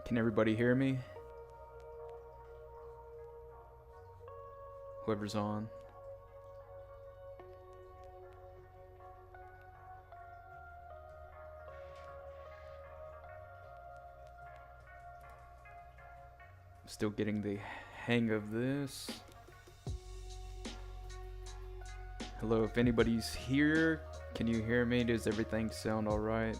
Can everybody hear me? Whoever's on. Still getting the hang of this. Hello, if anybody's here, can you hear me? Does everything sound alright?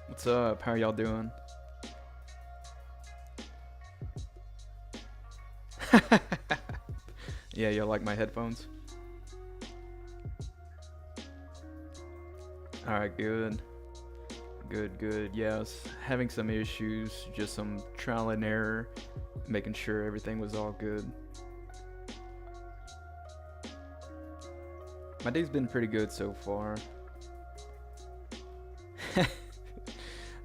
What's up? How are y'all doing? Yeah, y'all like my headphones? Alright, good. Good. Yeah, I was having some issues, just some trial and error, making sure everything was all good. My day's been pretty good so far.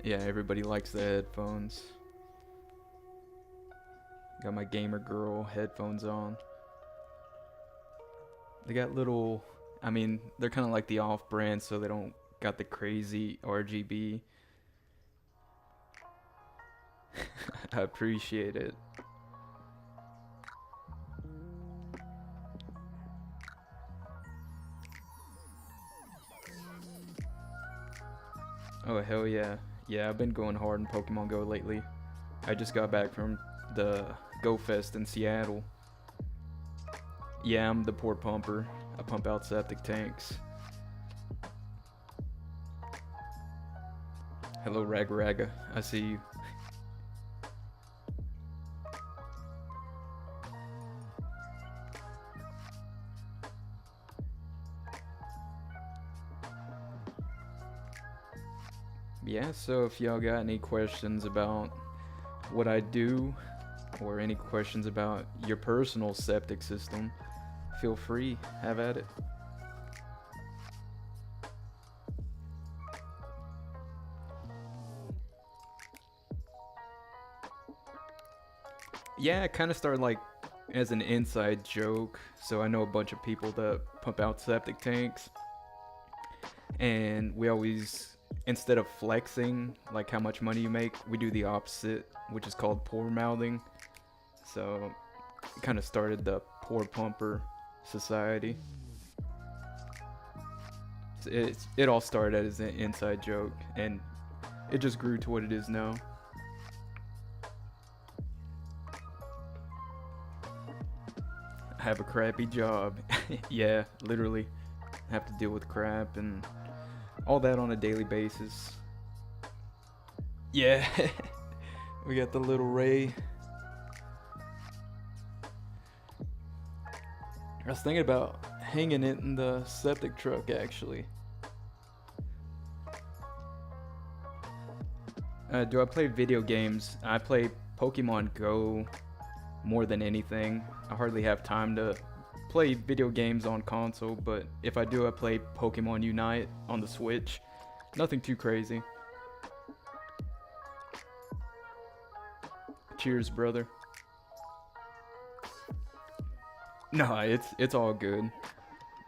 Yeah, everybody likes the headphones. Got my gamer girl headphones on. They got little, I mean, they're kind of like the off-brand, so they don't got the crazy RGB. I appreciate it. Oh, hell yeah. Yeah, I've been going hard in Pokemon Go lately. I just got back from the Go Fest in Seattle. Yeah, I'm the poor pumper. I pump out septic tanks. Hello, Raga. I see you. Yeah, so if y'all got any questions about what I do, or any questions about your personal septic system, feel free, have at it. Yeah, it kind of started like as an inside joke. So I know a bunch of people that pump out septic tanks, and we always, instead of flexing like how much money you make, we do the opposite, which is called poor mouthing. So it kind of started the poor pumper society. It all started as an inside joke, and it just grew to what it is now. I have a crappy job. Yeah, literally. I have to deal with crap and all that on a daily basis. Yeah. We got the little Ray. I was thinking about hanging it in the septic truck, actually. Do I play video games? I play Pokemon Go more than anything. I hardly have time to play video games on console, but if I do, I play Pokemon Unite on the Switch. Nothing too crazy. Cheers, brother. No, it's all good.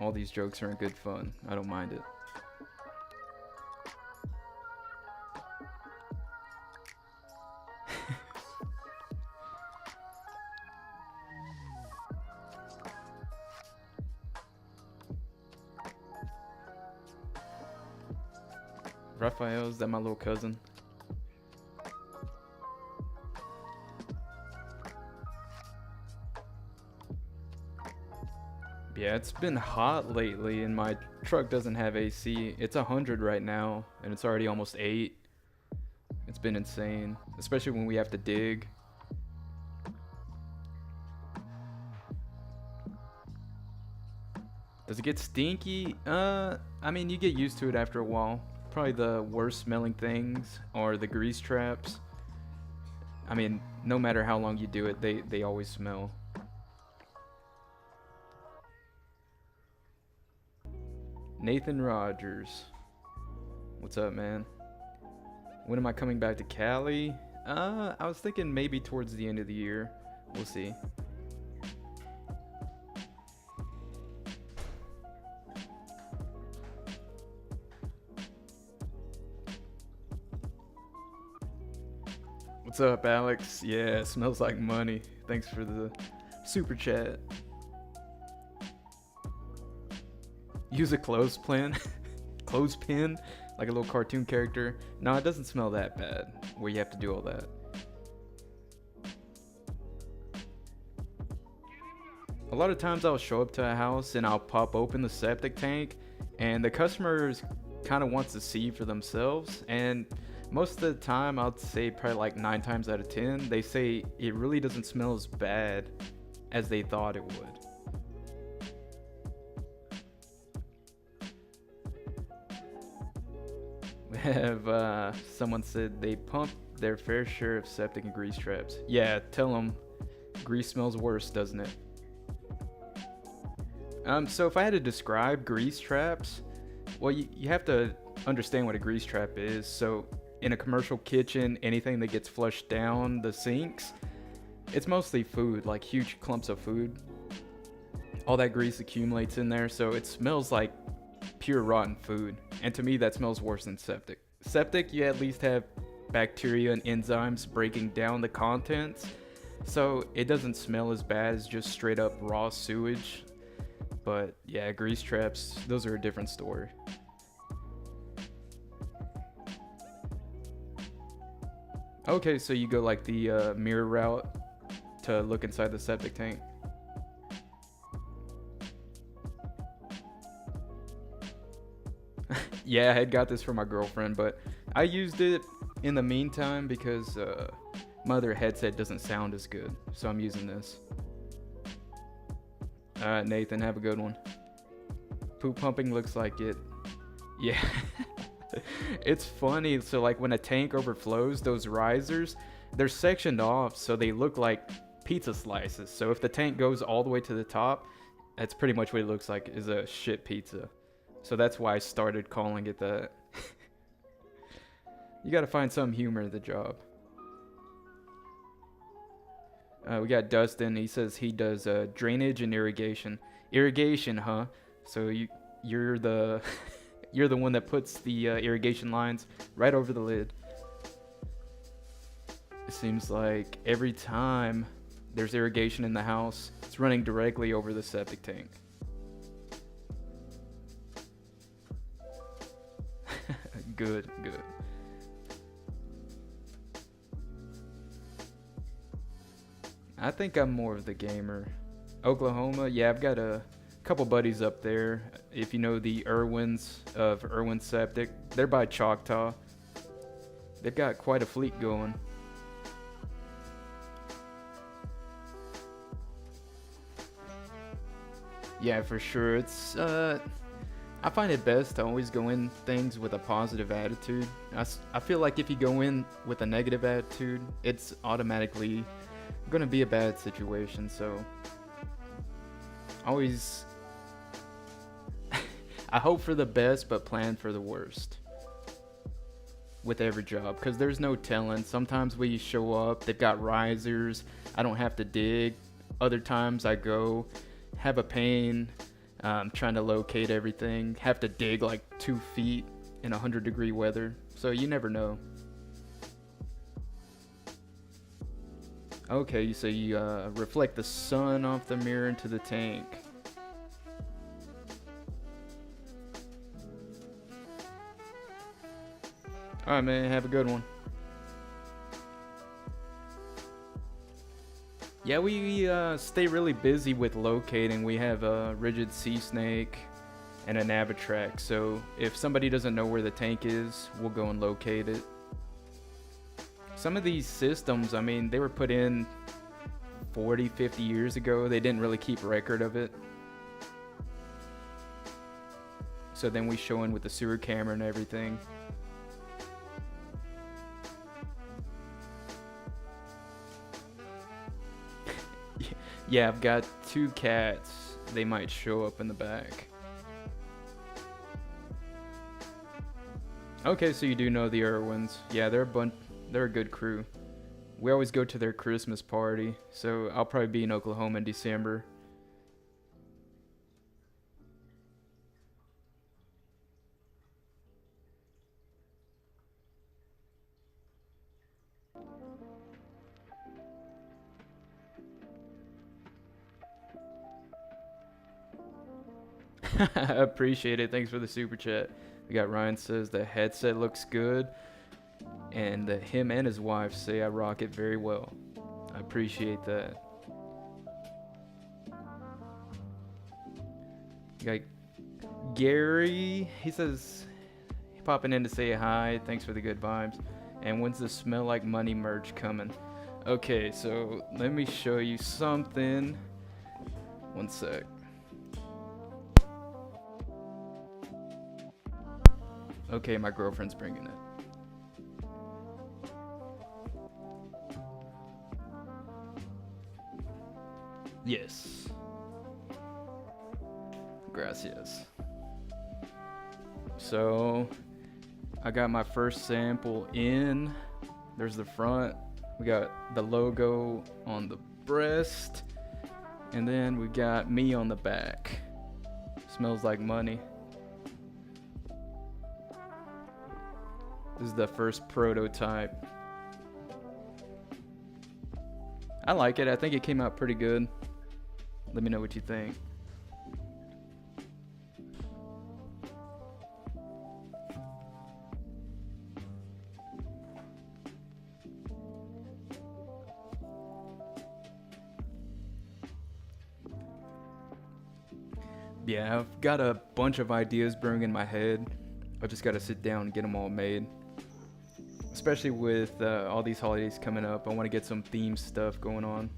All these jokes are in good fun. I don't mind it. Raphael, is that my little cousin? Yeah, it's been hot lately, and my truck doesn't have AC. It's 100 right now, and it's already almost 8. It's been insane, especially when we have to dig. Does it get stinky? I mean, you get used to it after a while. Probably the worst smelling things are the grease traps. I mean, no matter how long you do it, they always smell. Nathan Rogers. What's up, man? When am I coming back to Cali? I was thinking maybe towards the end of the year. We'll see. What's up, Alex? Yeah, it smells like money. Thanks for the super chat. Use a clothespin, clothespin, like a little cartoon character. No, it doesn't smell that bad where you have to do all that. A lot of times I'll show up to a house and I'll pop open the septic tank, and the customers kind of wants to see for themselves, and most of the time, I'd say probably like 9 times out of 10, they say it really doesn't smell as bad as they thought it would. We have someone said they pump their fair share of septic and grease traps. Yeah, tell them grease smells worse, doesn't it? So if I had to describe grease traps, well, you have to understand what a grease trap is. So in a commercial kitchen, anything that gets flushed down the sinks, it's mostly food, like huge clumps of food. All that grease accumulates in there, so it smells like pure rotten food. And to me, that smells worse than septic. Septic, you at least have bacteria and enzymes breaking down the contents, so it doesn't smell as bad as just straight up raw sewage. But yeah, grease traps, those are a different story. Okay, so you go like the mirror route to look inside the septic tank. Yeah, I had got this for my girlfriend, but I used it in the meantime because my other headset doesn't sound as good, so I'm using this. Alright, Nathan, have a good one. Poop pumping looks like it. Yeah. It's funny, so like when a tank overflows, those risers, they're sectioned off so they look like pizza slices. So if the tank goes all the way to the top, that's pretty much what it looks like, is a shit pizza. So that's why I started calling it that. You gotta find some humor in the job. We got Dustin, he says he does drainage and irrigation. Irrigation, huh? So you're the... You're the one that puts the irrigation lines right over the lid. It seems like every time there's irrigation in the house, it's running directly over the septic tank. Good, good. I think I'm more of the gamer. Oklahoma, yeah, I've got a couple buddies up there. If you know the Irwins of Irwin Septic, they're by Choctaw. They've got quite a fleet going. Yeah, for sure. It's I find it best to always go in things with a positive attitude. I feel like if you go in with a negative attitude, it's automatically gonna be a bad situation. So always I hope for the best, but plan for the worst with every job, because there's no telling. Sometimes we show up, they've got risers, I don't have to dig. Other times I go, have a pain, trying to locate everything, have to dig like 2 feet in 100-degree weather, so you never know. Okay, so you reflect the sun off the mirror into the tank. Alright, man, have a good one. Yeah, we stay really busy with locating. We have a rigid sea snake and an Avatrack, so if somebody doesn't know where the tank is, we'll go and locate it. Some of these systems, I mean, they were put in 40, 50 years ago. They didn't really keep record of it. So then we show in with the sewer camera and everything. Yeah, I've got 2 cats. They might show up in the back. Okay, so you do know the Irwins. Yeah, they're a good crew. We always go to their Christmas party, so I'll probably be in Oklahoma in December. I appreciate it. Thanks for the super chat. We got Ryan says the headset looks good, and him and his wife say I rock it very well. I appreciate that. We got Gary. He says he popping in to say hi. Thanks for the good vibes. And when's the Smell Like Money merch coming? Okay, so let me show you something. One sec. Okay, my girlfriend's bringing it. Yes. Gracias. So, I got my first sample in. There's the front. We got the logo on the breast. And then we got me on the back. Smells like money. This is the first prototype. I like it. I think it came out pretty good. Let me know what you think. Yeah, I've got a bunch of ideas brewing in my head. I just gotta sit down and get them all made. Especially with all these holidays coming up, I want to get some theme stuff going on.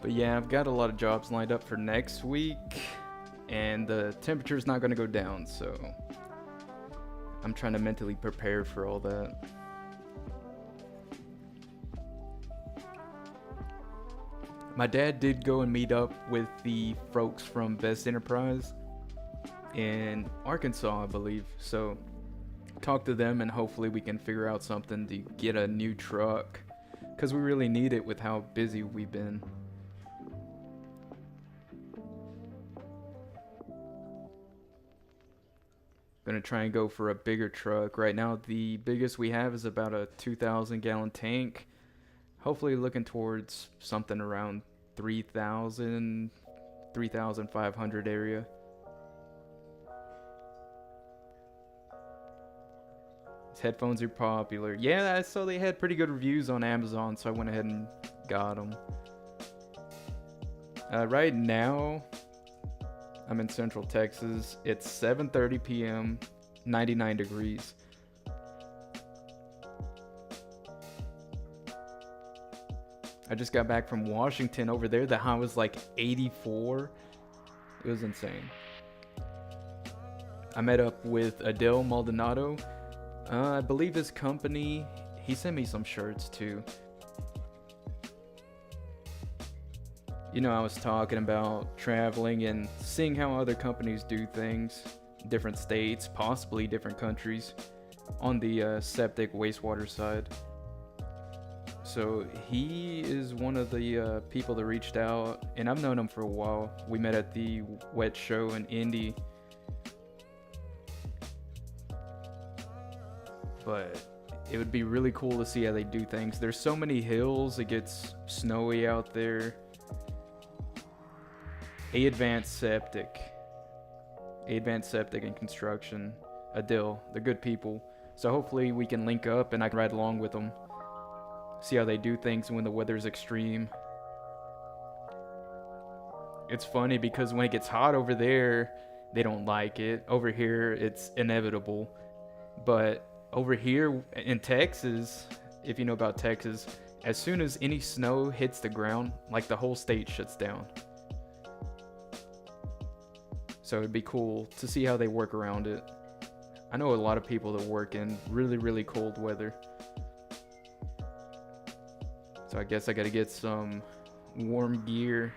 But yeah, I've got a lot of jobs lined up for next week, and the temperature's not going to go down, so I'm trying to mentally prepare for all that. My dad did go and meet up with the folks from Best Enterprise in Arkansas, I believe, so talk to them and hopefully we can figure out something to get a new truck, because we really need it with how busy we've been. Gonna try and go for a bigger truck. Right now the biggest we have is about a 2,000 gallon tank. Hopefully looking towards something around 3,000, 3,500 area. These headphones are popular. Yeah, I saw they had pretty good reviews on Amazon, so I went ahead and got them. Right now I'm in Central Texas. It's 7:30 p.m., 99 degrees. I just got back from Washington. Over there, the high was like 84. It was insane. I met up with Adele Maldonado. I believe his company, he sent me some shirts too. You know, I was talking about traveling and seeing how other companies do things, different states, possibly different countries, on the septic wastewater side. So he is one of the people that reached out, and I've known him for a while. We met at the wet show in Indy. But it would be really cool to see how they do things. There's so many hills, it gets snowy out there. Advanced Septic and Construction, Adil, they're good people. So hopefully we can link up and I can ride along with them. See how they do things when the weather's extreme. It's funny because when it gets hot over there, they don't like it. Over here, it's inevitable. But over here in Texas, if you know about Texas, as soon as any snow hits the ground, like the whole state shuts down. So it'd be cool to see how they work around it. I know a lot of people that work in really, really cold weather. So I guess I gotta get some warm gear.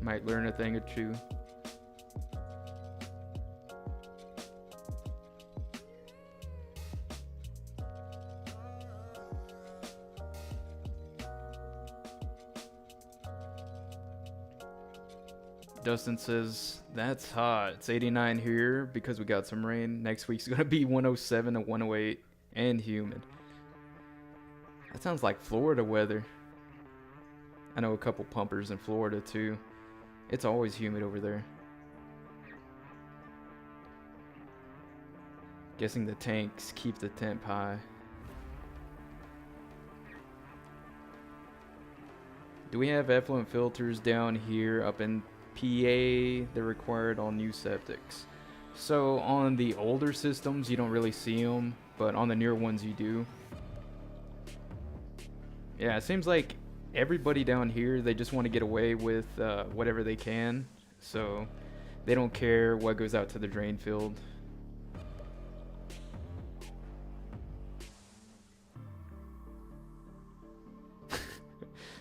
Might learn a thing or two. Dustin says, that's hot. It's 89 here because we got some rain. Next week's going to be 107 to 108 and humid. That sounds like Florida weather. I know a couple pumpers in Florida too. It's always humid over there. Guessing the tanks keep the temp high. Do we have effluent filters down here up in PA? They're required on new septics. So on the older systems you don't really see them, but on the newer ones you do. Yeah, it seems like everybody down here, they just want to get away with whatever they can, so they don't care what goes out to the drain field.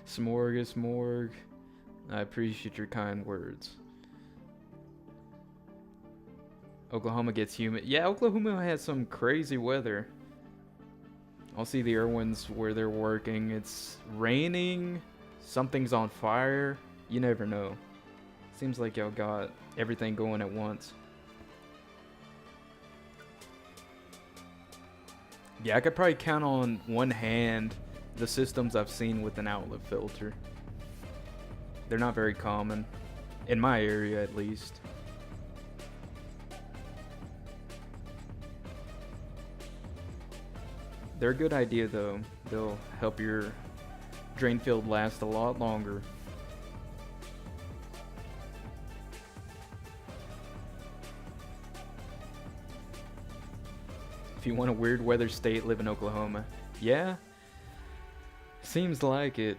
Smorgasmorg. I appreciate your kind words. Oklahoma gets humid. Yeah, Oklahoma has some crazy weather. I'll see the Irwins where they're working. It's raining. Something's on fire. You never know. Seems like y'all got everything going at once. Yeah, I could probably count on one hand the systems I've seen with an outlet filter. They're not very common. In my area, at least. They're a good idea, though. They'll help your drain field last a lot longer. If you want a weird weather state, live in Oklahoma. Yeah, seems like it.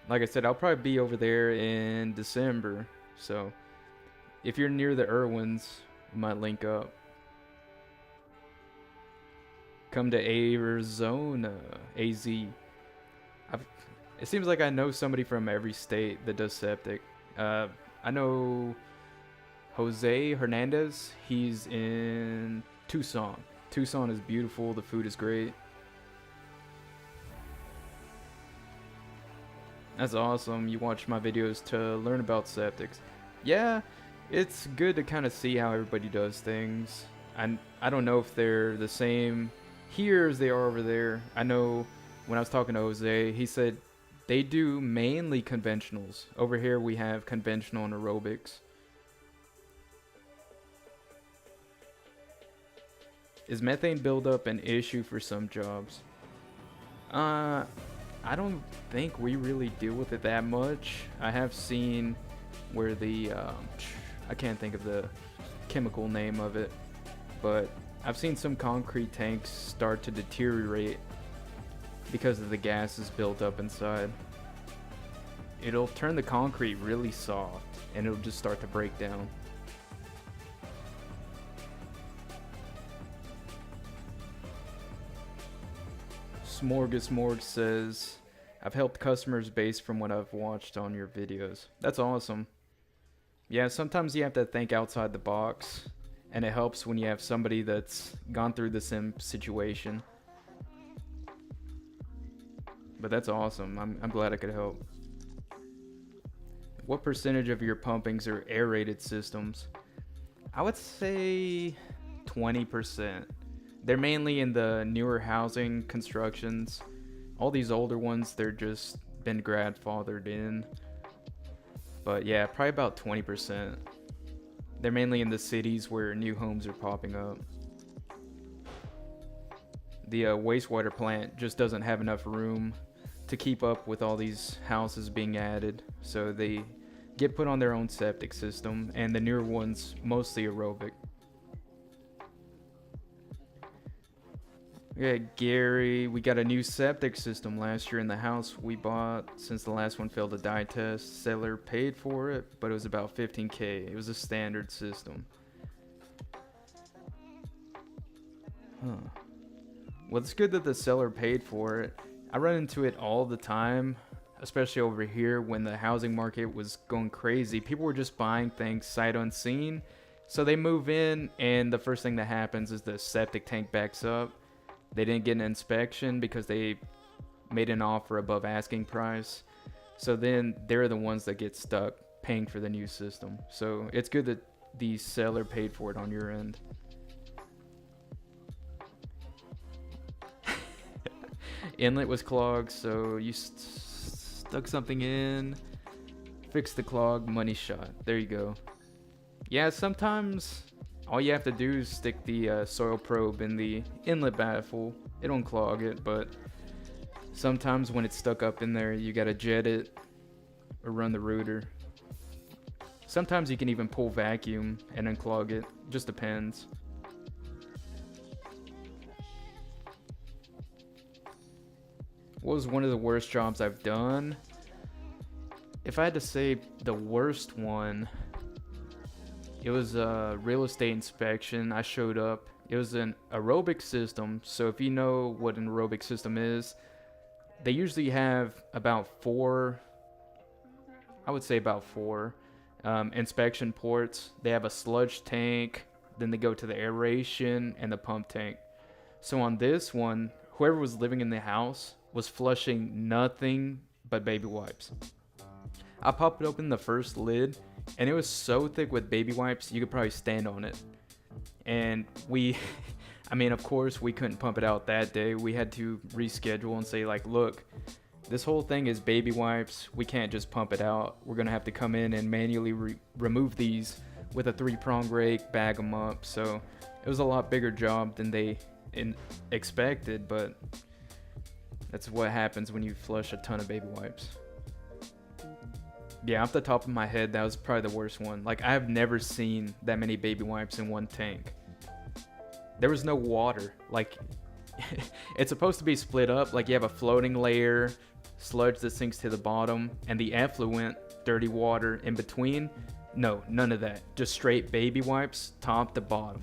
Like I said, I'll probably be over there in December. So if you're near the Irwins, we might link up. Come to Arizona, AZ. It seems like I know somebody from every state that does septic. I know Jose Hernandez. He's in Tucson. Tucson is beautiful. The food is great. That's awesome. You watch my videos to learn about septics. Yeah, it's good to kind of see how everybody does things. I don't know if they're the same here as they are over there. I know when I was talking to Jose, he said they do mainly conventionals. Over here we have conventional and aerobics. Is methane buildup an issue for some jobs? I don't think we really deal with it that much. I have seen where the I can't think of the chemical name of it, but I've seen some concrete tanks start to deteriorate because of the gases built up inside. It'll turn the concrete really soft and it'll just start to break down. Smorgasmorg says, I've helped customers based from what I've watched on your videos. That's awesome. Yeah, sometimes you have to think outside the box, and it helps when you have somebody that's gone through the same situation. But that's awesome. I'm glad I could help. What percentage of your pumpings are aerated systems? I would say 20%. They're mainly in the newer housing constructions. All these older ones, they're just been grandfathered in. But yeah, probably about 20%. They're mainly in the cities where new homes are popping up. The wastewater plant just doesn't have enough room to keep up with all these houses being added. So they get put on their own septic system, and the newer ones mostly aerobic. Yeah, Gary, we got a new septic system last year in the house we bought. Since the last one failed a dye test, seller paid for it, but it was about $15K. It was a standard system. Huh. Well, it's good that the seller paid for it. I run into it all the time, especially over here when the housing market was going crazy. People were just buying things sight unseen. So they move in, and the first thing that happens is the septic tank backs up. They didn't get an inspection because they made an offer above asking price. So then they're the ones that get stuck paying for the new system. So it's good that the seller paid for it on your end. Inlet was clogged, so you stuck something in, fixed the clog, money shot. There you go. Yeah, sometimes all you have to do is stick the soil probe in the inlet baffle. It don't clog it, but sometimes when it's stuck up in there, you gotta jet it or run the router. Sometimes you can even pull vacuum and unclog it. Just depends. What was one of the worst jobs I've done? If I had to say the worst one, it was a real estate inspection. I showed up. It was an aerobic system. So if you know what an aerobic system is, they usually have about four, I would say about four inspection ports. They have a sludge tank, then they go to the aeration and the pump tank. So on this one, whoever was living in the house was flushing nothing but baby wipes. I popped open the first lid, and it was so thick with baby wipes you could probably stand on it. And I mean, of course we couldn't pump it out that day. We had to reschedule and say, like, look, this whole thing is baby wipes. We can't just pump it out. We're gonna have to come in and manually remove these with a 3-prong rake, bag them up. So it was a lot bigger job than they expected, but that's what happens when you flush a ton of baby wipes. Yeah, off the top of my head, that was probably the worst one. Like, I have never seen that many baby wipes in one tank. There was no water. Like, it's supposed to be split up. Like, you have a floating layer, sludge that sinks to the bottom, and the effluent, dirty water in between. No, none of that. Just straight baby wipes, top to bottom.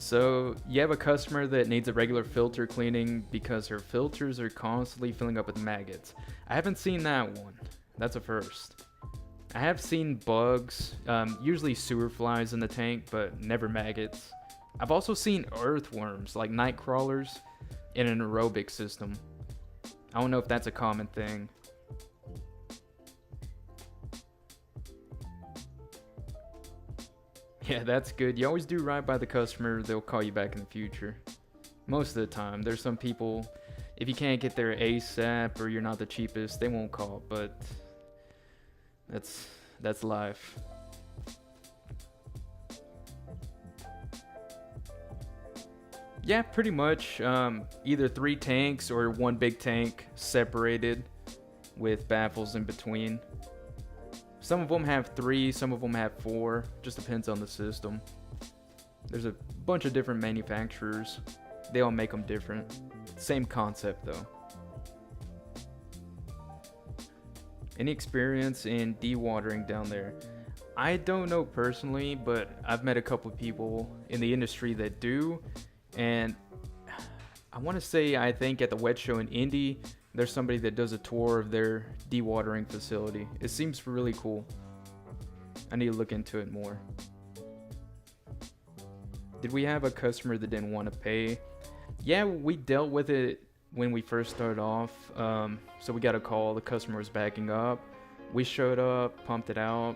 So you have a customer that needs a regular filter cleaning because her filters are constantly filling up with maggots. I haven't seen that one. That's a first. I have seen bugs, usually sewer flies in the tank, but never maggots. I've also seen earthworms, like night crawlers, in an aerobic system. I don't know if that's a common thing. Yeah, that's good. You always do right by the customer, they'll call you back in the future. Most of the time. There's some people, if you can't get there ASAP or you're not the cheapest, they won't call, but that's life. Yeah, pretty much. Either 3 tanks or 1 big tank separated with baffles in between. Some of them have 3, some of them have 4. Just depends on the system. There's a bunch of different manufacturers. They all make them different. Same concept though. Any experience in dewatering down there? I don't know personally, but I've met a couple of people in the industry that do. And I want to say, I think at the wet show in Indy, there's somebody that does a tour of their dewatering facility. It seems really cool. I need to look into it more. Did we have a customer that didn't want to pay? Yeah, we dealt with it when we first started off. So we got a call, the customer was backing up. We showed up, pumped it out,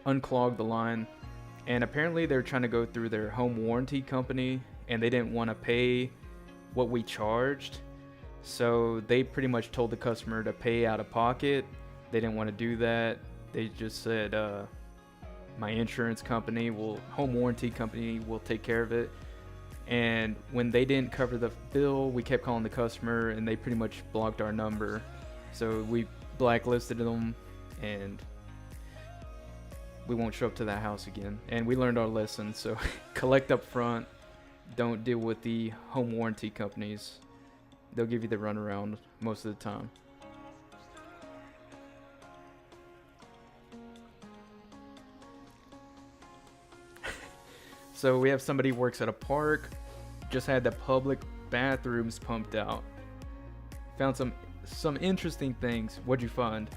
unclogged the line. And apparently they're trying to go through their home warranty company and they didn't want to pay what we charged. So they pretty much told the customer to pay out of pocket. They didn't want to do that. They just said, my insurance company home warranty company will take care of it. And when they didn't cover the bill, we kept calling the customer and they pretty much blocked our number. So we blacklisted them and we won't show up to that house again. And we learned our lesson. So collect up front. Don't deal with the home warranty companies. They'll give you the runaround most of the time. So we have somebody who works at a park. Just had the public bathrooms pumped out. Found some interesting things. What'd you find?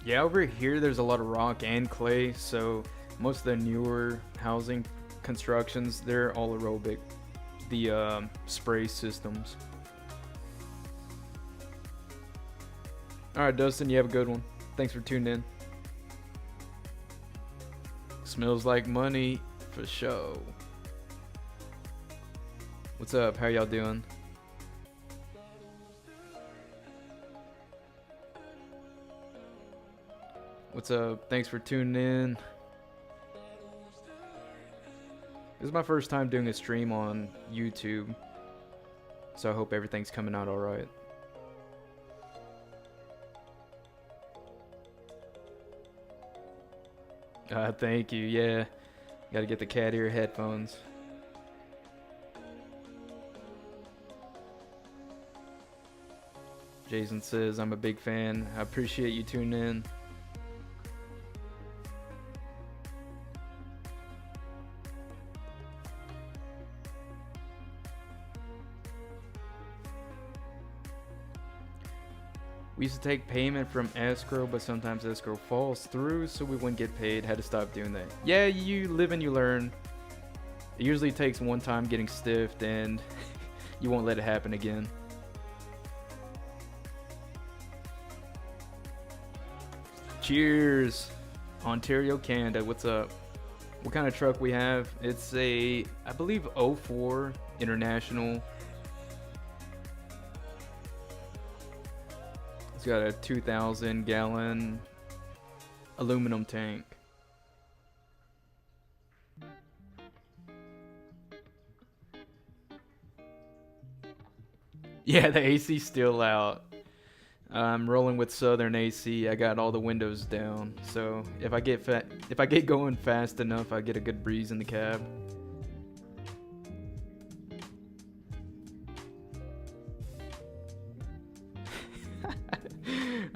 Yeah, over here there's a lot of rock and clay, so most of the newer housing constructions, they're all aerobic. The spray systems. Alright, Dustin, you have a good one. Thanks for tuning in. Smells like money for show. What's up? How y'all doing? What's up? Thanks for tuning in. This is my first time doing a stream on YouTube, so I hope everything's coming out alright. Thank you, yeah. Gotta get the cat ear headphones. Jason says, I'm a big fan. I appreciate you tuning in. We used to take payment from escrow, but sometimes escrow falls through, so we wouldn't get paid. Had to stop doing that. Yeah, you live and you learn. It usually takes one time getting stiffed, and you won't let it happen again. Cheers! Ontario, Canada. What's up? What kind of truck we have? It's a, I believe, 04 International. It's got a 2,000 gallon aluminum tank. Yeah, the AC's still out. I'm rolling with Southern AC. I got all the windows down, so if I get going fast enough, I get a good breeze in the cab.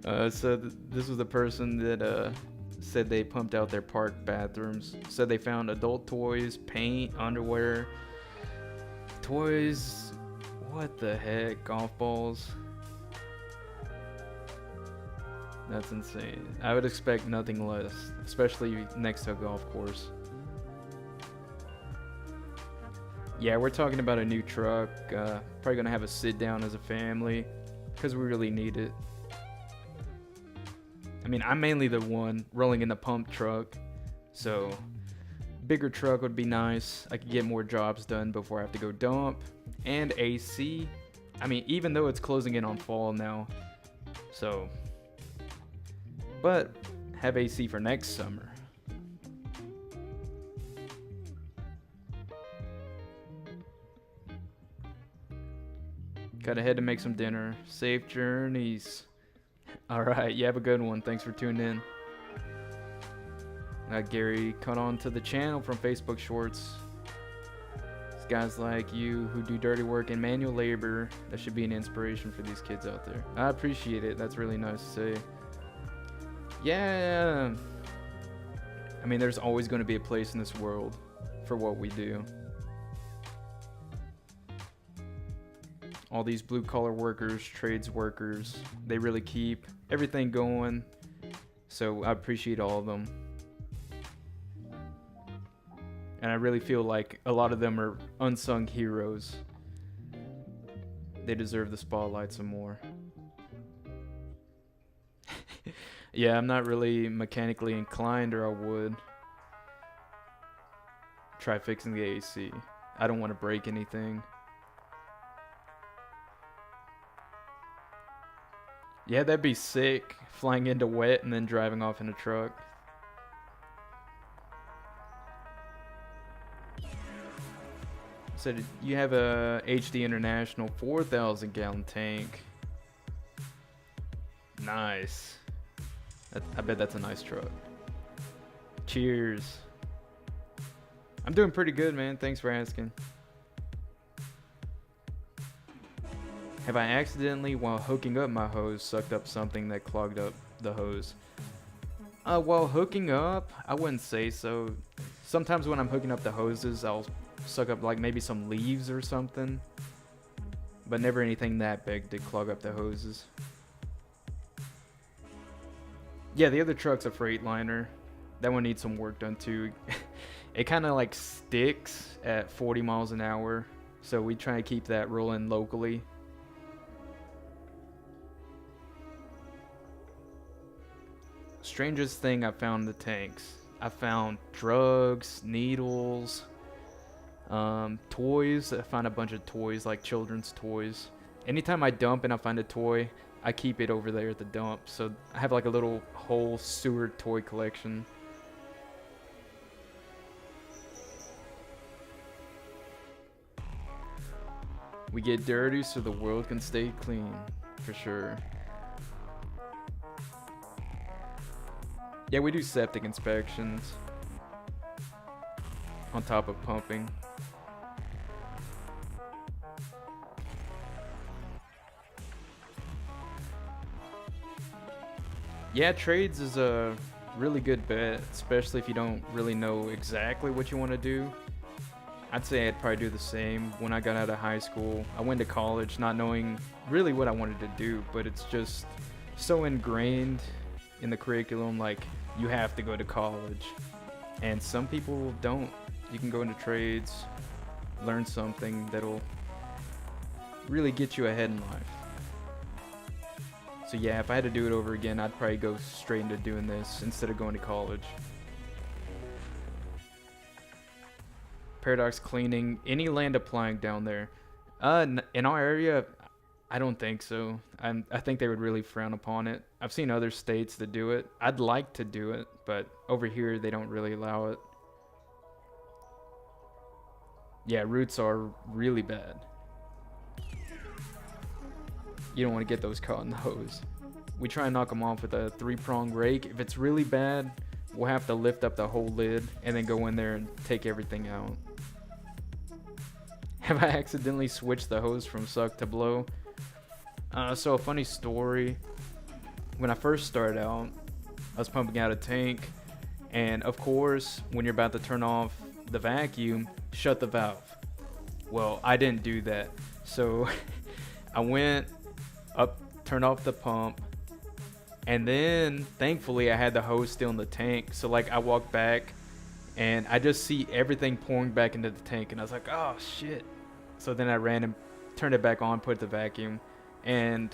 This was the person that said they pumped out their park bathrooms. Said they found adult toys, paint, underwear, toys. What the heck? Golf balls. That's insane. I would expect nothing less, especially next to a golf course. Yeah, we're talking about a new truck. Probably gonna have a sit down as a family because we really need it. I mean, I'm mainly the one rolling in the pump truck, so bigger truck would be nice. I could get more jobs done before I have to go dump. And AC. I mean, even though it's closing in on fall now, so. But have AC for next summer. Gotta head to make some dinner. Safe journeys. Alright, you have a good one. Thanks for tuning in. Gary caught on to the channel from Facebook Shorts. It's guys like you who do dirty work and manual labor that should be an inspiration for these kids out there. I appreciate it. That's really nice to say. Yeah. I mean, there's always going to be a place in this world for what we do. All these blue collar workers, trades workers, they really keep everything going. So I appreciate all of them. And I really feel like a lot of them are unsung heroes. They deserve the spotlight some more. Yeah, I'm not really mechanically inclined, or I would try fixing the AC. I don't want to break anything. Yeah, that'd be sick. Flying into wet and then driving off in a truck. So you have a HD International 4,000 gallon tank. Nice. I bet that's a nice truck. Cheers. I'm doing pretty good, man. Thanks for asking. Have I accidentally, while hooking up my hose, sucked up something that clogged up the hose? While hooking up, I wouldn't say so. Sometimes when I'm hooking up the hoses, I'll suck up like maybe some leaves or something. But never anything that big to clog up the hoses. Yeah, the other truck's a Freightliner. That one needs some work done too. It kind of like sticks at 40 miles an hour. So we try to keep that rolling locally. Strangest thing I found in the tanks. I found drugs, needles, toys. I found a bunch of toys, like children's toys. Anytime I dump and I find a toy, I keep it over there at the dump. So I have like a little whole sewer toy collection. We get dirty so the world can stay clean, for sure. Yeah, we do septic inspections on top of pumping. Yeah, trades is a really good bet, especially if you don't really know exactly what you want to do. I'd say I'd probably do the same. When I got out of high school, I went to college not knowing really what I wanted to do, but it's just so ingrained in the curriculum, like you have to go to college. And some people don't. You can go into trades, learn something that'll really get you ahead in life. So yeah, if I had to do it over again, I'd probably go straight into doing this instead of going to college. Paradox cleaning, any land applying down there? In our area, I don't think so. I think they would really frown upon it. I've seen other states that do it. I'd like to do it, but over here they don't really allow it. Yeah, roots are really bad. You don't want to get those caught in the hose. We try and knock them off with a 3-prong rake. If it's really bad, we'll have to lift up the whole lid and then go in there and take everything out. Have I accidentally switched the hose from suck to blow? So a funny story. When I first started out, I was pumping out a tank, and of course, when you're about to turn off the vacuum, shut the valve. Well, I didn't do that. So I went up, turned off the pump, and then thankfully I had the hose still in the tank. So like I walked back and I just see everything pouring back into the tank, and I was like, oh shit. So then I ran and turned it back on, put the vacuum, and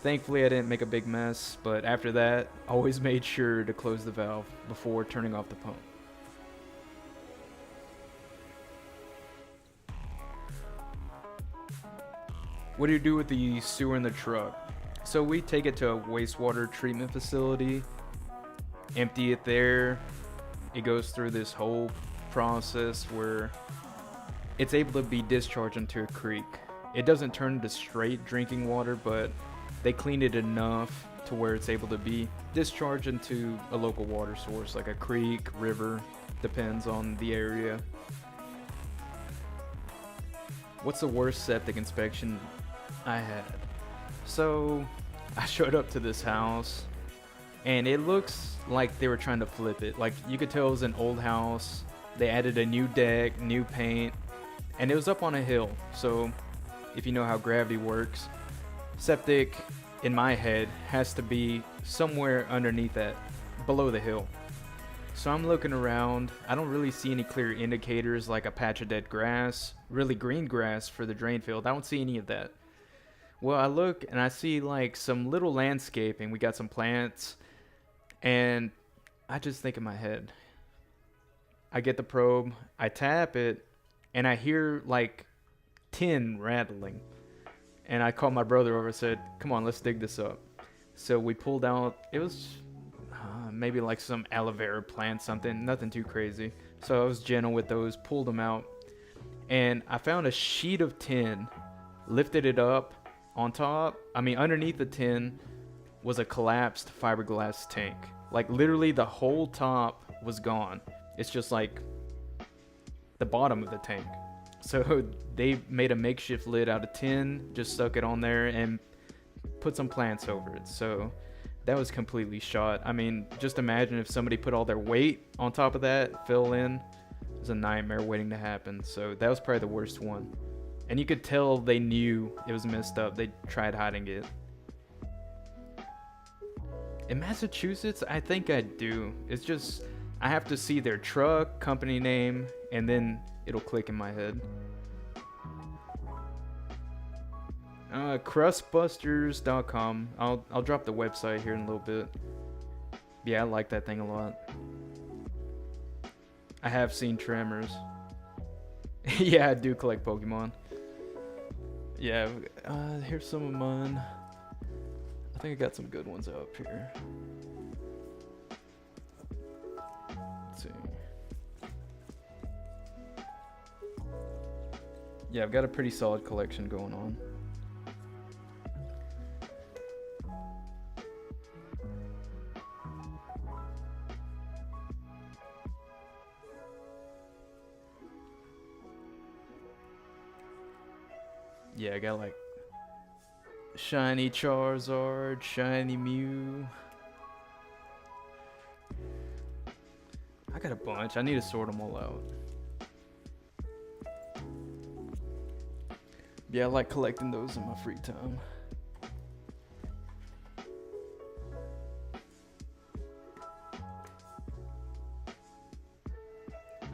thankfully I didn't make a big mess. But after that, always made sure to close the valve before turning off the pump. What do you do with the sewer in the truck? So we take it to a wastewater treatment facility, empty it there. It goes through this whole process where it's able to be discharged into a creek. It doesn't turn into straight drinking water, but they clean it enough to where it's able to be discharged into a local water source, like a creek, river, depends on the area. What's the worst septic inspection I had? So I showed up to this house and it looks like they were trying to flip it. Like you could tell it was an old house. They added a new deck, new paint, and it was up on a hill. So if you know how gravity works, septic in my head has to be somewhere underneath that, below the hill. So I'm looking around. I don't really see any clear indicators like a patch of dead grass, really green grass for the drain field. I don't see any of that. Well, I look and I see like some little landscaping. We got some plants, and I just think in my head, I get the probe, I tap it, and I hear like tin rattling. And I called my brother over and said, come on, let's dig this up. So we pulled out, it was maybe like some aloe vera plant, something, nothing too crazy. So I was gentle with those, pulled them out, and I found a sheet of tin, lifted it up. On top, underneath the tin was a collapsed fiberglass tank. Like literally the whole top was gone. It's just like the bottom of the tank. So they made a makeshift lid out of tin, just stuck it on there and put some plants over it. So that was completely shot. I mean, just imagine if somebody put all their weight on top of that, fill in. It was a nightmare waiting to happen. So that was probably the worst one. And you could tell they knew it was messed up. They tried hiding it. In Massachusetts, I think I do. It's just, I have to see their truck, company name, and then it'll click in my head. Crustbusters.com. I'll drop the website here in a little bit. Yeah, I like that thing a lot. I have seen Tremors. Yeah, I do collect Pokemon. Yeah, here's some of mine. I think I got some good ones up here. Let's see. Yeah, I've got a pretty solid collection going on. Yeah, I got like shiny Charizard, shiny Mew. I got a bunch. I need to sort them all out. Yeah, I like collecting those in my free time.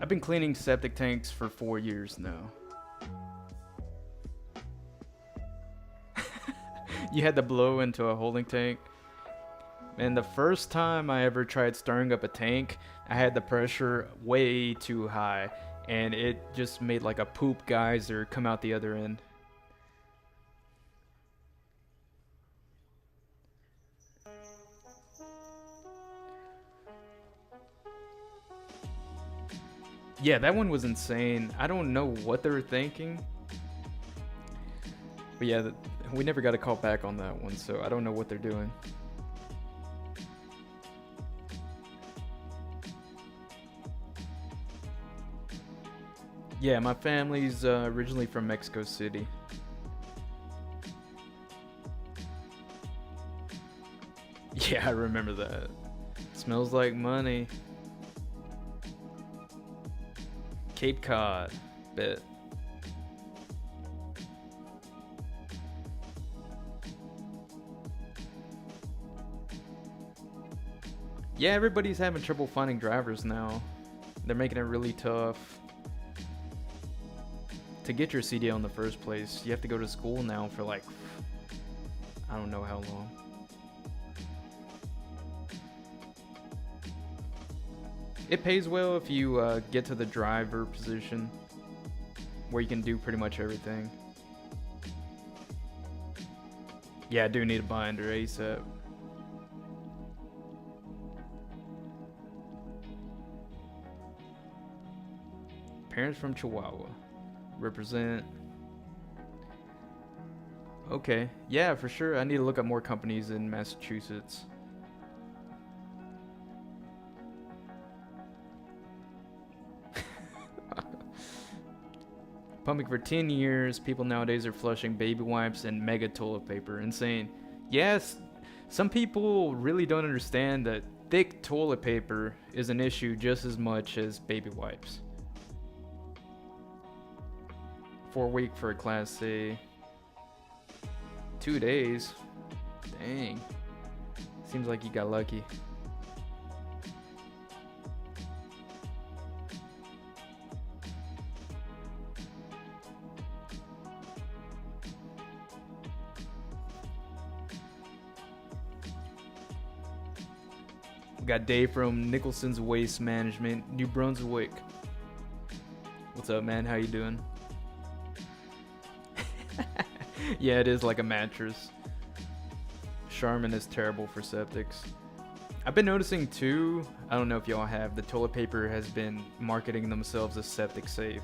I've been cleaning septic tanks for 4 years now. You had to blow into a holding tank. And the first time I ever tried stirring up a tank, I had the pressure way too high. And it just made like a poop geyser come out the other end. Yeah, that one was insane. I don't know what they were thinking. But yeah, we never got a call back on that one, so I don't know what they're doing. Yeah, my family's originally from Mexico City. Yeah, I remember that. Smells like money. Cape Cod, bet. Yeah, everybody's having trouble finding drivers now. They're making it really tough. To get your CDL in the first place, you have to go to school now for like, I don't know how long. It pays well if you get to the driver position, where you can do pretty much everything. Yeah, I do need a binder ASAP. Parents from Chihuahua. Represent. Okay, yeah, for sure. I need to look up more companies in Massachusetts. Pumping for 10 years, people nowadays are flushing baby wipes and mega toilet paper. Insane. Yes, some people really don't understand that thick toilet paper is an issue just as much as baby wipes. 4 week for a Class A. 2 days. Dang. Seems like you got lucky. Got Dave from Nicholson's Waste Management, New Brunswick. What's up, man? How you doing? Yeah, it is like a mattress. Charmin is terrible for septics. I've been noticing too, I don't know if y'all have, the toilet paper has been marketing themselves as septic safe.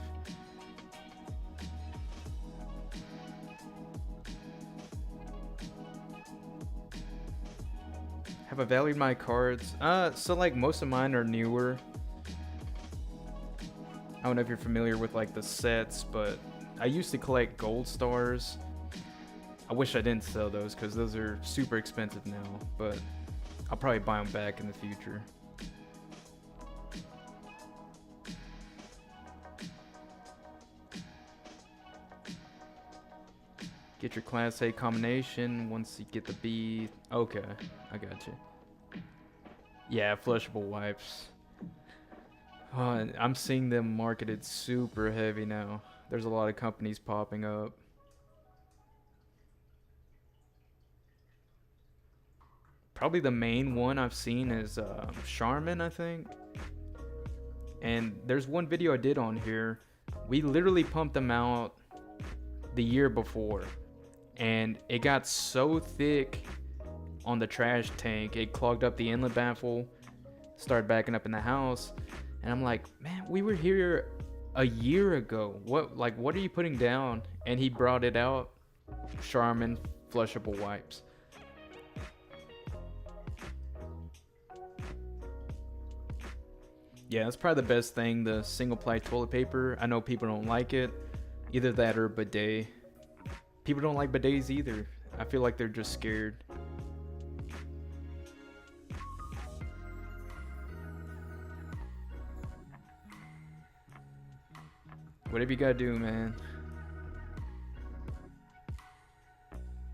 Have I valued my cards? So like most of mine are newer. I don't know if you're familiar with like the sets, but I used to collect gold stars. I wish I didn't sell those because those are super expensive now, but I'll probably buy them back in the future. Get your Class A combination once you get the B. Okay, I got you. Yeah, flushable wipes. I'm seeing them marketed super heavy now. There's a lot of companies popping up. Probably the main one I've seen is Charmin, I think. And there's one video I did on here. We literally pumped them out the year before. And it got so thick on the trash tank, it clogged up the inlet baffle, started backing up in the house. And I'm like, man, we were here a year ago. What are you putting down? And he brought it out. Charmin flushable wipes. Yeah, that's probably the best thing, the single ply toilet paper. I know people don't like it. Either that or bidet. People don't like bidets either. I feel like they're just scared. Whatever you gotta do, man.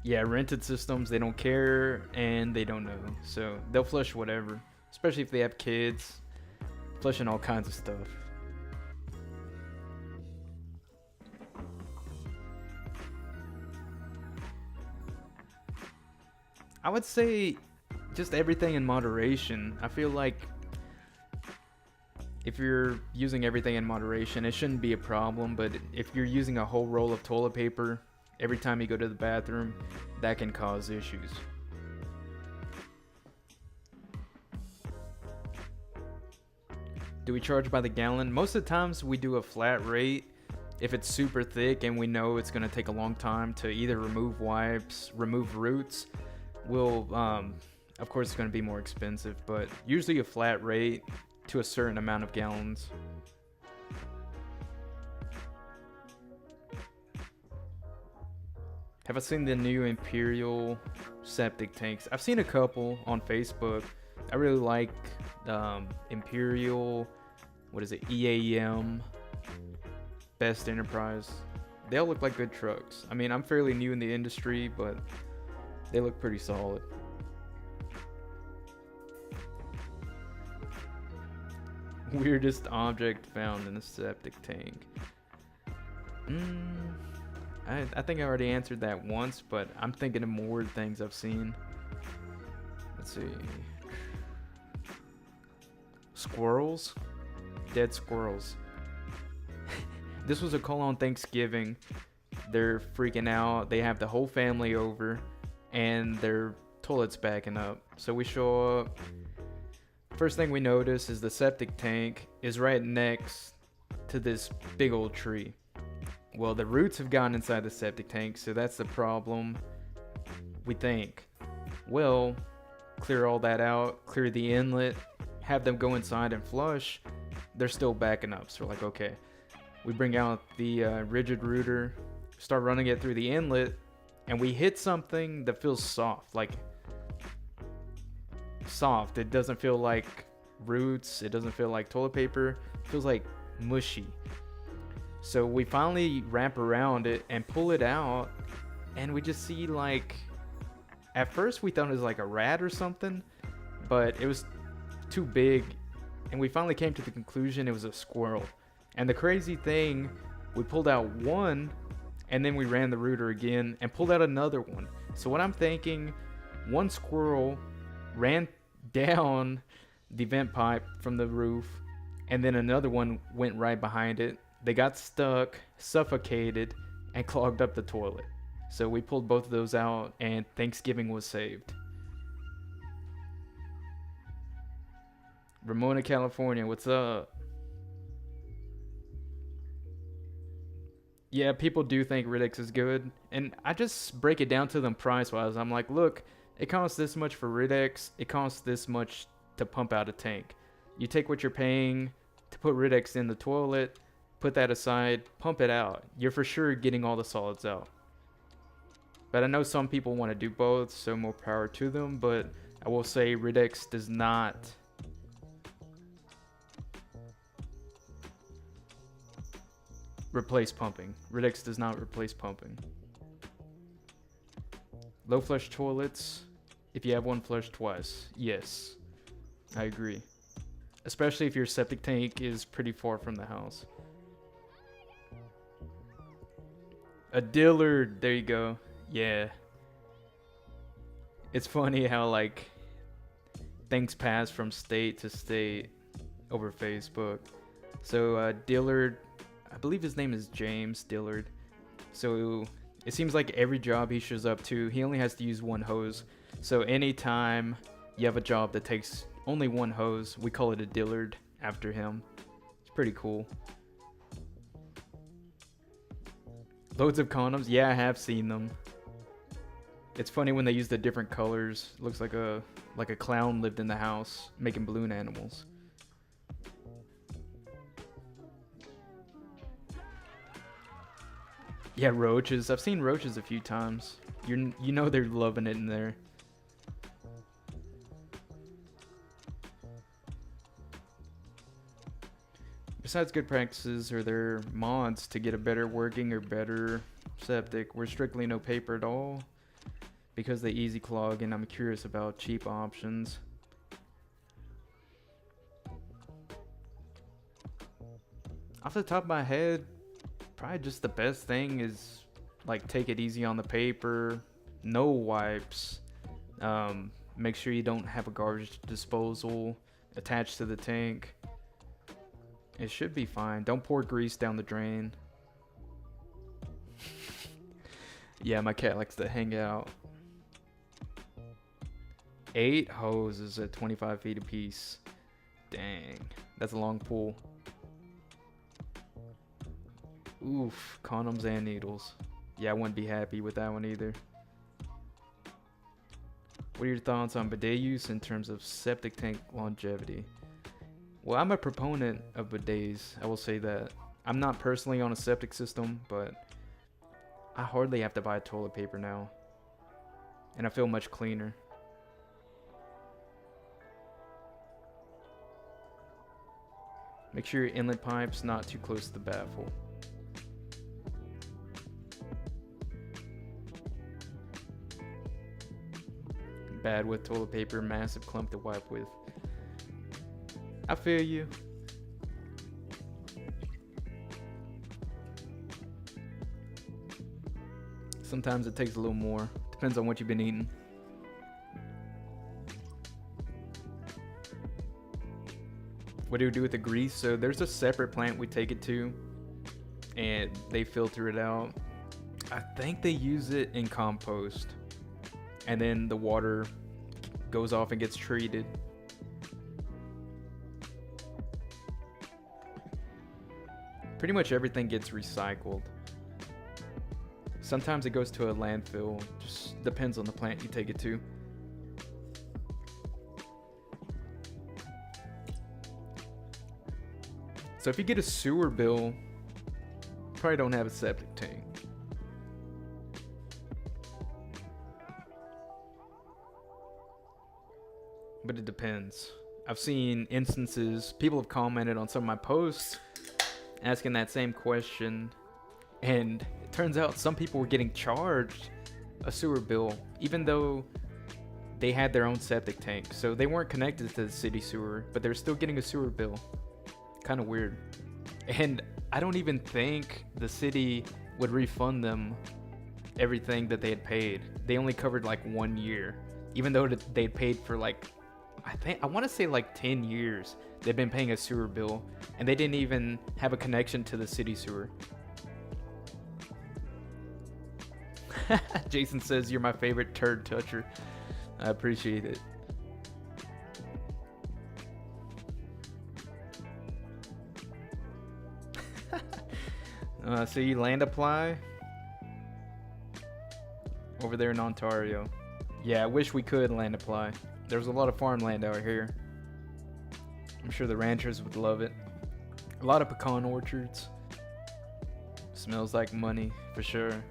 Yeah, rented systems, they don't care and they don't know. So they'll flush whatever. Especially if they have kids. Flushing all kinds of stuff. I would say just everything in moderation. I feel like if you're using everything in moderation, it shouldn't be a problem. But if you're using a whole roll of toilet paper every time you go to the bathroom, that can cause issues. Do we charge by the gallon? Most of the times we do a flat rate. If it's super thick and we know it's going to take a long time to either remove wipes, remove roots, we'll, of course it's going to be more expensive, but usually a flat rate to a certain amount of gallons. Have I seen the new Imperial septic tanks? I've seen a couple on Facebook. I really like Imperial, what is it, EAM, Best Enterprise. They all look like good trucks. I mean, I'm fairly new in the industry, but they look pretty solid. Weirdest object found in a septic tank. I think I already answered that once, but I'm thinking of more things I've seen. Let's see. Squirrels? Dead squirrels. This was a call on Thanksgiving. They're freaking out. They have the whole family over and their toilet's backing up. So we show up. First thing we notice is the septic tank is right next to this big old tree. Well, the roots have gone inside the septic tank, so that's the problem, we think. Well, clear all that out, clear the inlet, have them go inside and flush. They're still backing up, so we're like, okay. We bring out the rigid rooter, start running it through the inlet, and we hit something that feels soft, like soft. It doesn't feel like roots, it doesn't feel like toilet paper, it feels like mushy. So we finally wrap around it and pull it out, and we just see, like, at first we thought it was like a rat or something, but it was too big, and we finally came to the conclusion it was a squirrel. And the crazy thing, we pulled out one, and then we ran the rooter again and pulled out another one. So what I'm thinking, one squirrel ran down the vent pipe from the roof, and then another one went right behind it. They got stuck, suffocated, and clogged up the toilet. So we pulled both of those out, and Thanksgiving was saved. Ramona, California, what's up? Yeah, people do think Riddick's is good, and I just break it down to them price-wise. I'm like, look, it costs this much for Riddick's, it costs this much to pump out a tank. You take what you're paying to put Riddick's in the toilet, put that aside, pump it out. You're for sure getting all the solids out. But I know some people want to do both, so more power to them. But I will say Ridex does not replace pumping. Ridex does not replace pumping. Low flush toilets, if you have one, flush twice. Yes, I agree. Especially if your septic tank is pretty far from the house. A Dillard, there you go. Yeah. It's funny how like things pass from state to state over Facebook. So Dillard, I believe his name is James Dillard. So it seems like every job he shows up to, he only has to use one hose. So anytime you have a job that takes only one hose, we call it a Dillard after him. It's pretty cool. Loads of condoms. Yeah, I have seen them. It's funny when they use the different colors. It looks like a clown lived in the house making balloon animals. Yeah, roaches. I've seen roaches a few times. You know they're loving it in there. Besides good practices, are there mods to get a better working or better septic? We're strictly no paper at all because they easy clog, and I'm curious about cheap options. Off the top of my head, probably just the best thing is like take it easy on the paper, no wipes. Make sure you don't have a garbage disposal attached to the tank. It should be fine. Don't pour grease down the drain. Yeah, my cat likes to hang out. 8 hoses at 25 feet apiece. Dang, that's a long pull. Oof, condoms and needles. Yeah, I wouldn't be happy with that one either. What are your thoughts on bidet use in terms of septic tank longevity? Well, I'm a proponent of bidets, I will say that. I'm not personally on a septic system, but I hardly have to buy toilet paper now. And I feel much cleaner. Make sure your inlet pipe's not too close to the baffle. Bad with toilet paper, massive clump to wipe with. I feel you. Sometimes it takes a little more. Depends on what you've been eating. What do we do with the grease? So there's a separate plant we take it to, and they filter it out. I think they use it in compost, and then the water goes off and gets treated. Pretty much everything gets recycled. Sometimes it goes to a landfill. Just depends on the plant you take it to. So if you get a sewer bill, probably don't have a septic tank. But it depends. I've seen instances, people have commented on some of my posts asking that same question, and it turns out some people were getting charged a sewer bill even though they had their own septic tank. So they weren't connected to the city sewer, but they're still getting a sewer bill. Kind of weird. And I don't even think the city would refund them everything that they had paid. They only covered like 1 year, even though they'd paid for like, I want to say like 10 years they've been paying a sewer bill, and they didn't even have a connection to the city sewer. Jason says you're my favorite turd toucher. I appreciate it. So you land apply over there in Ontario. Yeah, I wish we could land apply. There's a lot of farmland out here. I'm sure the ranchers would love it. A lot of pecan orchards. Smells like money, for sure.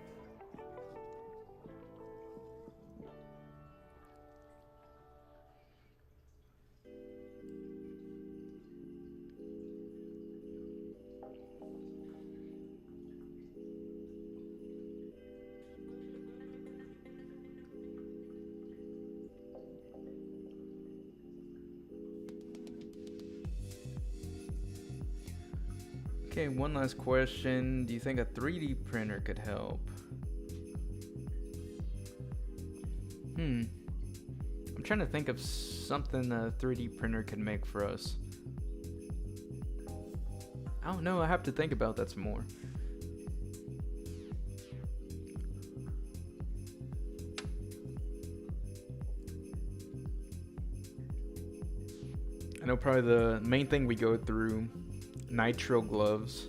Okay, one last question. Do you think a 3D printer could help? I'm trying to think of something a 3D printer could make for us. I don't know, I have to think about that some more. I know probably the main thing we go through, nitrile gloves.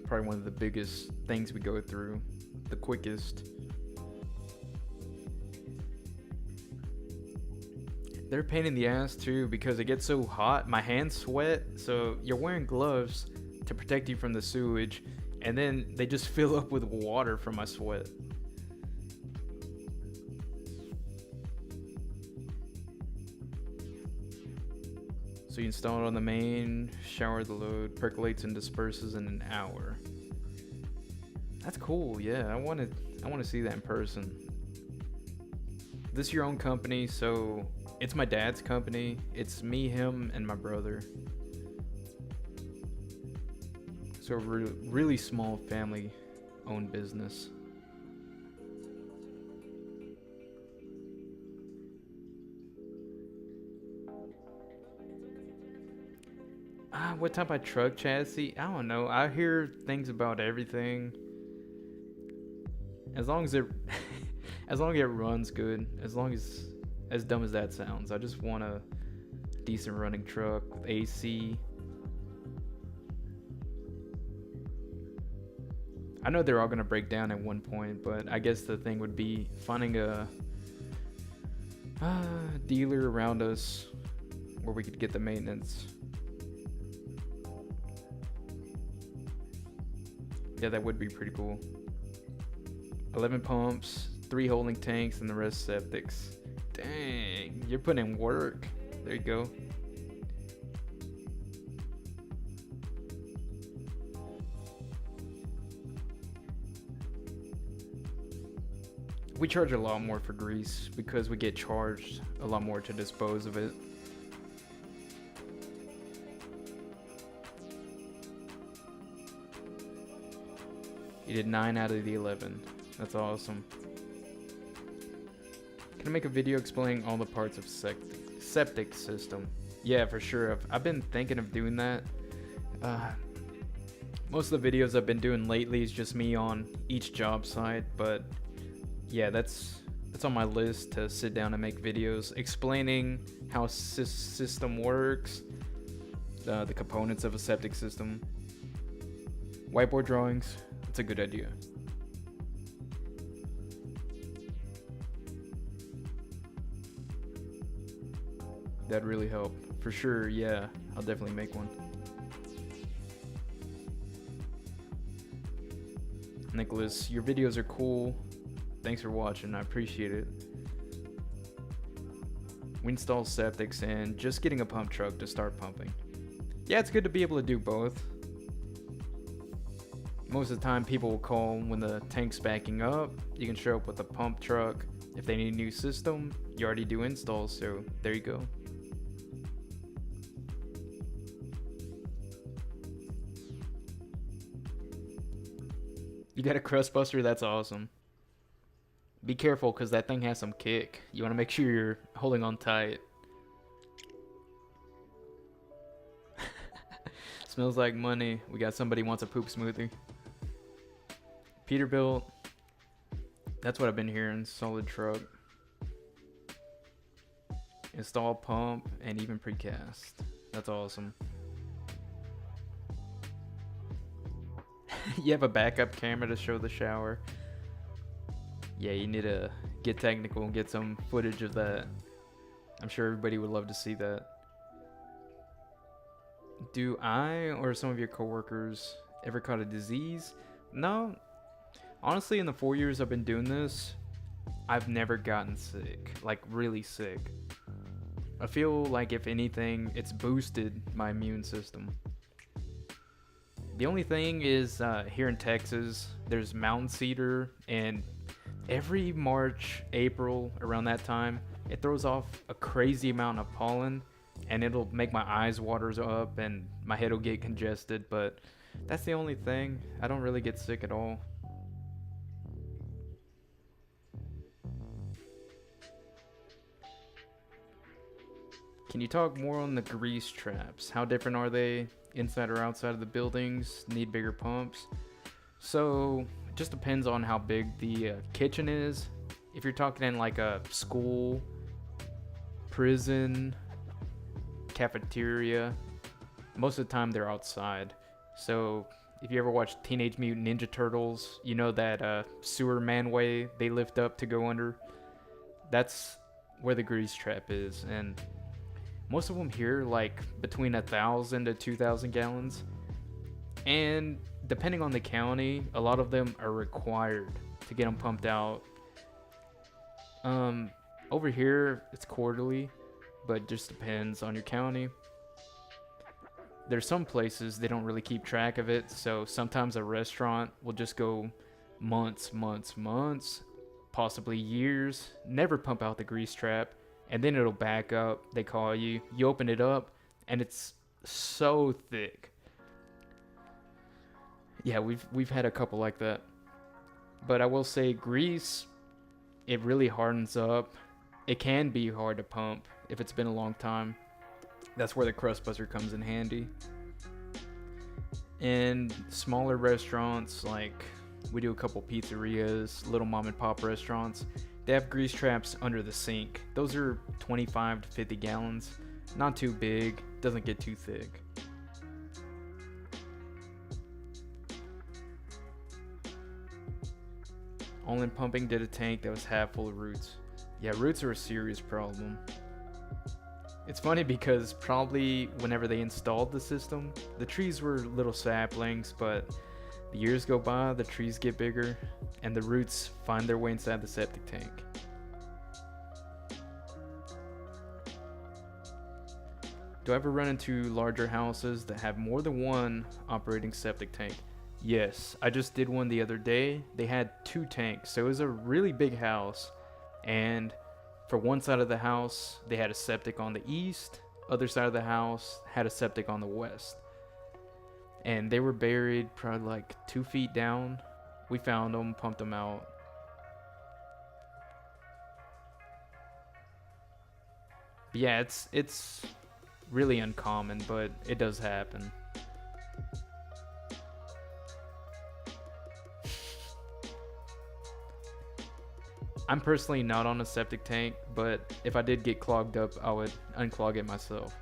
Probably one of the biggest things we go through, the quickest. They're a pain in the ass too because it gets so hot. My hands sweat, so you're wearing gloves to protect you from the sewage, and then they just fill up with water from my sweat. So you install it on the main, shower the load, percolates and disperses in an hour. That's cool, yeah. I want to see that in person. This is your own company, so it's my dad's company. It's me, him, and my brother. So a really small family-owned business. What type of truck chassis? I don't know. I hear things about everything. As long as it, as long as it runs good. As dumb as that sounds, I just want a decent running truck with AC. I know they're all gonna break down at one point, but I guess the thing would be finding a dealer around us where we could get the maintenance. Yeah, that would be pretty cool. 11 pumps, 3 holding tanks, and the rest septics. Dang, you're putting in work. There you go. We charge a lot more for grease because we get charged a lot more to dispose of it. You did 9 out of the 11. That's awesome. Can I make a video explaining all the parts of septic system? Yeah, for sure. I've been thinking of doing that. Most of the videos I've been doing lately is just me on each job site, but yeah, that's on my list to sit down and make videos explaining how system works, the components of a septic system. Whiteboard drawings. It's a good idea. That'd really help. For sure, yeah. I'll definitely make one. Nicholas, your videos are cool. Thanks for watching. I appreciate it. We install septics and just getting a pump truck to start pumping. Yeah, it's good to be able to do both. Most of the time people will call when the tank's backing up. You can show up with a pump truck. If they need a new system, you already do installs, so there you go. You got a crust buster? That's awesome. Be careful because that thing has some kick. You want to make sure you're holding on tight. Smells like money. We got somebody wants a poop smoothie. Peterbilt. That's what I've been hearing. Solid truck. Install pump and even precast. That's awesome. You have a backup camera to show the shower. Yeah, you need to get technical and get some footage of that. I'm sure everybody would love to see that. Do I or some of your coworkers ever caught a disease? No. Honestly, in the 4 years I've been doing this, I've never gotten sick. Like, really sick. I feel like, if anything, it's boosted my immune system. The only thing is, here in Texas, there's mountain cedar, and every March, April, around that time, it throws off a crazy amount of pollen, and it'll make my eyes water up, and my head will get congested, but that's the only thing. I don't really get sick at all. Can you talk more on the grease traps? How different are they? Inside or outside of the buildings? Need bigger pumps? So it just depends on how big the kitchen is. If you're talking in like a school, prison, cafeteria, most of the time they're outside. So if you ever watch Teenage Mutant Ninja Turtles, you know that sewer manway they lift up to go under? That's where the grease trap is, and most of them here like between 1,000 to 2,000 gallons, and depending on the county, a lot of them are required to get them pumped out. Over here it's quarterly, but just depends on your county. There's some places they don't really keep track of it, so sometimes a restaurant will just go months, possibly years, never pump out the grease trap, and then it'll back up. They call you, you open it up, and it's so thick. Yeah, we've had a couple like that. But I will say, grease, it really hardens up. It can be hard to pump if it's been a long time. That's where the crust buster comes in handy. And smaller restaurants, like we do a couple pizzerias, little mom and pop restaurants, they have grease traps under the sink. Those are 25 to 50 gallons. Not too big, doesn't get too thick. All-in pumping did a tank that was half full of roots. Yeah, roots are a serious problem. It's funny because probably whenever they installed the system, the trees were little saplings, but the years go by, the trees get bigger, and the roots find their way inside the septic tank. Do I ever run into larger houses that have more than one operating septic tank? Yes, I just did one the other day. They had 2 tanks, so it was a really big house, and for one side of the house, they had a septic on the east, other side of the house had a septic on the west. And they were buried probably like 2 feet down. We found them, pumped them out. But yeah, it's really uncommon, but it does happen. I'm personally not on a septic tank, but if I did get clogged up, I would unclog it myself.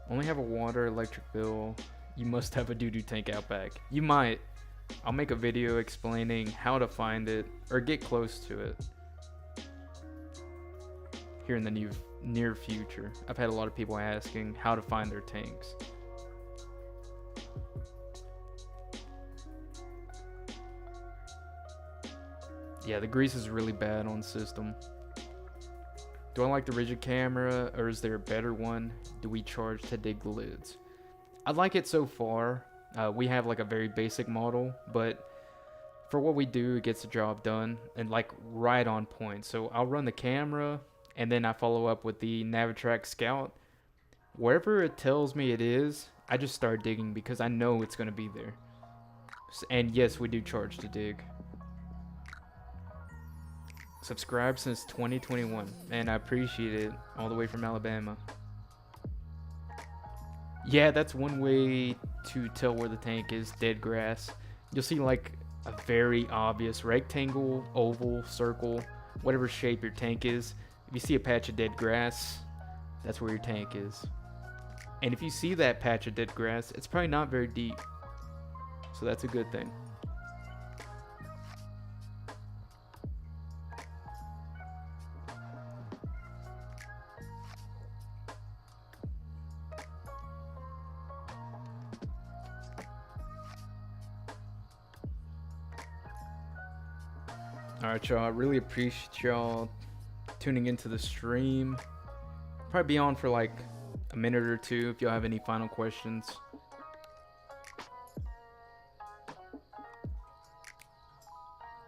Only have a water electric bill. You must have a doo-doo tank out back. You might. I'll make a video explaining how to find it or get close to it here in the near future. I've had a lot of people asking how to find their tanks. Yeah, the grease is really bad on the system. Do I like the rigid camera, or is there a better one? Do we charge to dig the lids? I like it so far. We have like a very basic model, but for what we do, it gets the job done and like right on point. So I'll run the camera, and then I follow up with the Navitrack Scout. Wherever it tells me it is, I just start digging because I know it's going to be there. And yes, we do charge to dig. Subscribed since 2021, and I appreciate it, all the way from Alabama. Yeah, that's one way to tell where the tank is, dead grass. You'll see like a very obvious rectangle, oval, circle, whatever shape your tank is. If you see a patch of dead grass, that's where your tank is. And if you see that patch of dead grass, it's probably not very deep, so that's a good thing. Alright, y'all. I really appreciate y'all tuning into the stream. Probably be on for like a minute or two if y'all have any final questions.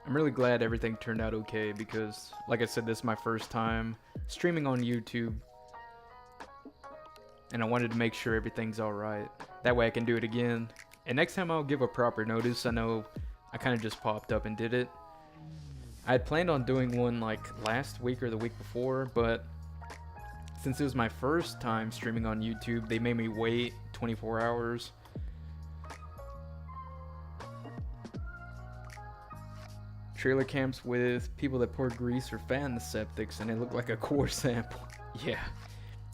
I'm really glad everything turned out okay because, like I said, this is my first time streaming on YouTube. And I wanted to make sure everything's alright. That way I can do it again. And next time I'll give a proper notice. I know I kind of just popped up and did it. I had planned on doing one like last week or the week before, but since it was my first time streaming on YouTube, they made me wait 24 hours. Trailer camps with people that pour grease or fat in the septics and they look like a core sample. Yeah,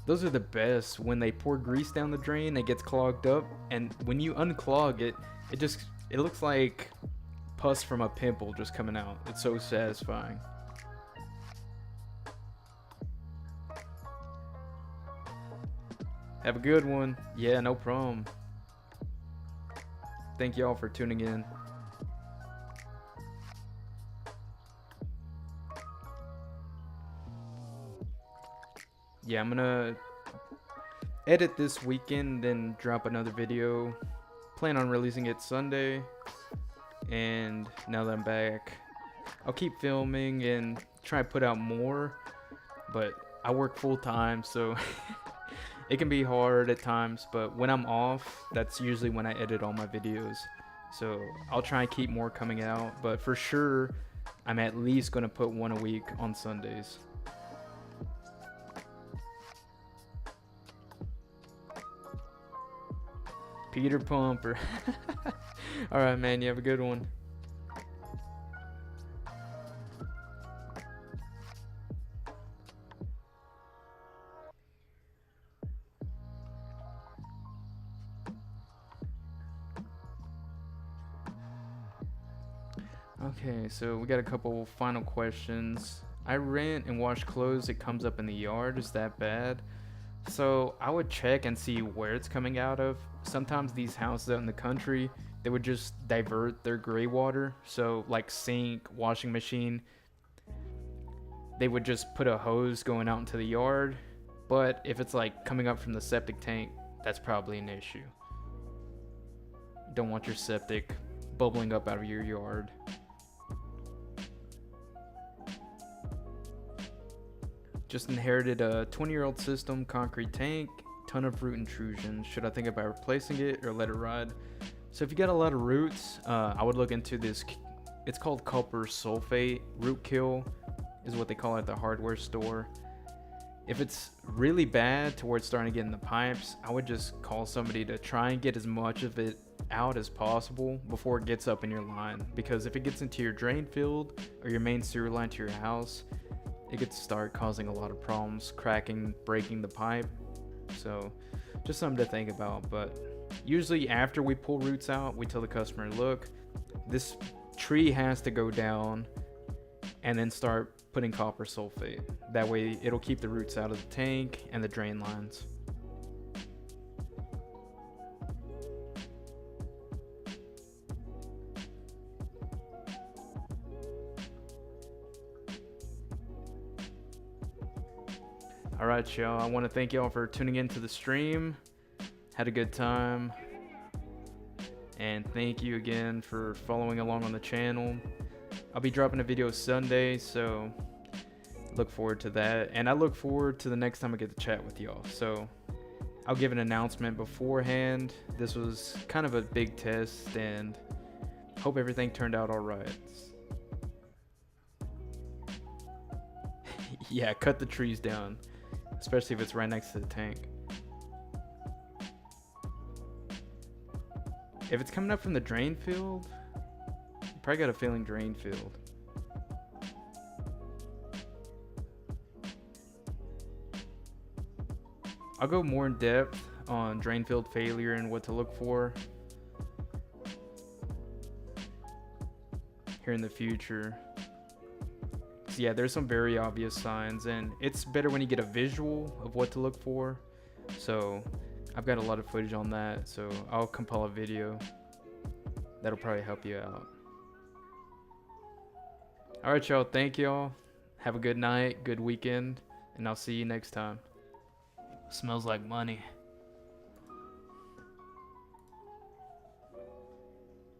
those are the best. When they pour grease down the drain, it gets clogged up, and when you unclog it, it looks like pus from a pimple just coming out. It's so satisfying. Have a good one. Yeah, no problem. Thank y'all for tuning in. Yeah, I'm gonna edit this weekend, then drop another video. Plan on releasing it Sunday. And now that I'm back, I'll keep filming and try to put out more. But I work full time, so it can be hard at times. But when I'm off, that's usually when I edit all my videos. So I'll try and keep more coming out. But for sure, I'm at least gonna put one a week on Sundays. Peter Pumper. Alright, man, you have a good one. Okay, so we got a couple final questions. I rent and wash clothes. It comes up in the yard. Is that bad? So I would check and see where it's coming out of. Sometimes these houses out in the country, they would just divert their gray water. So like sink, washing machine, they would just put a hose going out into the yard. But if it's like coming up from the septic tank, that's probably an issue. You don't want your septic bubbling up out of your yard. Just inherited a 20-year-old system, concrete tank, ton of root intrusion. Should I think about replacing it or let it ride? So if you got a lot of roots, I would look into this. It's called copper sulfate. Root kill is what they call it at the hardware store. If it's really bad to where it's starting to get in the pipes, I would just call somebody to try and get as much of it out as possible before it gets up in your line. Because if it gets into your drain field or your main sewer line to your house, it could start causing a lot of problems, cracking, breaking the pipe. So just something to think about. But usually after we pull roots out, we tell the customer, look, this tree has to go down, and then start putting copper sulfate. That way it'll keep the roots out of the tank and the drain lines. Alright, y'all, I want to thank y'all for tuning into the stream. Had a good time. And thank you again for following along on the channel. I'll be dropping a video Sunday, so look forward to that. And I look forward to the next time I get to chat with y'all. So I'll give an announcement beforehand. This was kind of a big test, and hope everything turned out alright. Yeah, cut the trees down, especially if it's right next to the tank. If it's coming up from the drain field, you probably got a failing drain field. I'll go more in depth on drain field failure and what to look for here in the future. So yeah, there's some very obvious signs, and it's better when you get a visual of what to look for. So I've got a lot of footage on that, so I'll compile a video that'll probably help you out. All right, y'all. Thank y'all. Have a good night, good weekend, and I'll see you next time. Smells like money.